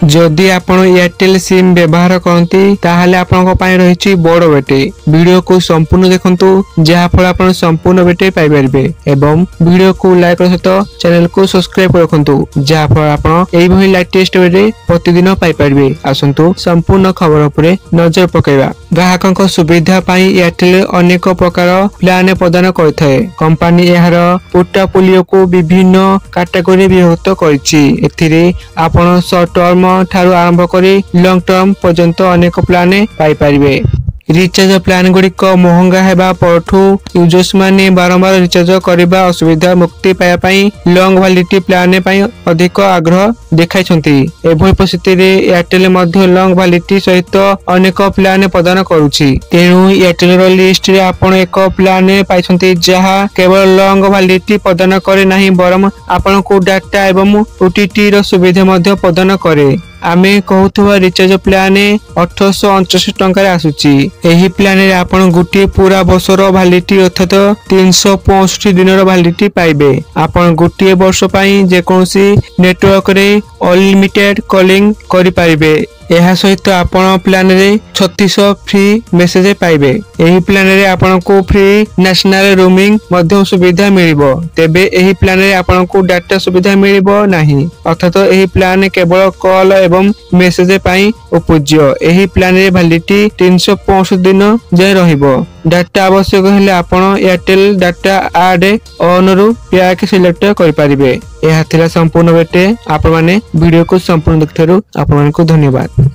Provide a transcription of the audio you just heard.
जदि आपण Airtel SIM व्यवहार करती ताहले आपनको पाई रहिछि बड़ बेटे वीडियो को संपूर्ण देखंतु जहा फल आपण संपूर्ण बेटे पाई परिबे एवं वीडियो को लाइक कर सहित चैनल को सब्सक्राइब रखंतु जहा फल आपण एई भली लेटेस्ट वीडियो प्रतिदिन पाई परिबे। आसंतु संपूर्ण खबर उपरे नजर पकेबा। ग्राहकक सुविधा पाई एयरटेल अनेक प्रकार प्लान प्रदान करथाय। कंपनी एहार पोर्टफोलियो को विभिन्न कैटेगरी विभक्त करछि। एथिरे आपण शॉर्ट टर्म ठारू आरंभ करी लॉन्ग टर्म पर्यंत अनेक प्लान पाई परिबे। रिचार्ज प्लान गुड़िक महंगा हेबा परठू यूजर्स माने बारंबार रिचार्ज करबा असुविधा मुक्ति पाया पई लॉन्ग वैलिडिटी प्लान पई अधिक आग्रह देखाइछंती। एभली परिस्थिति रे एयरटेल मध्ये लॉन्ग वैलिडिटी सहित अनेक प्लान प्रदान करूछि। तेनु एयरटेल रो लिस्ट रे आपण एक प्लान पाइछंती जहा केवल लॉन्ग वैलिडिटी प्रदान करे नाही बरम आपण को डाटा एवं ओटीटी रो सुविधा मध्ये प्रदान करे। आमे कहूथवा रिचार्ज प्लान 1869 टंका आसुची। एही प्लान रे आपण गुटी पूरा वर्षर वैलिडिटी अर्थात 365 दिन रो वैलिडिटी पाइबे। आपण गुटी वर्ष पई जे कोनसी नेटवर्क रे अनलिमिटेड कॉलिंग करि पारिबे। एहा सहित आपण प्लान रे 36 फ्री मेसेज पाइबे। एही प्लान रे आपण को फ्री नेशनल रोमिंग मध्ये सुविधा मिलिबो। तेबे एही प्लान रे आपण को डाटा सुविधा मिलिबो नाही अर्थात एही प्लान केवल कॉल एवं मेसेज पई उपयोज्य। एही प्लान रे वैलिडिटी 365 दिन जे रहिबो। डाटा आवश्यक हेले आपण एयरटेल डाटा ऐड ऑन रु पैक सिलेक्ट करि परिबे। एहा थिला संपूर्ण बेटे आपण माने वीडियो को संपूर्ण देखथारु आपण मानकु धन्यवाद।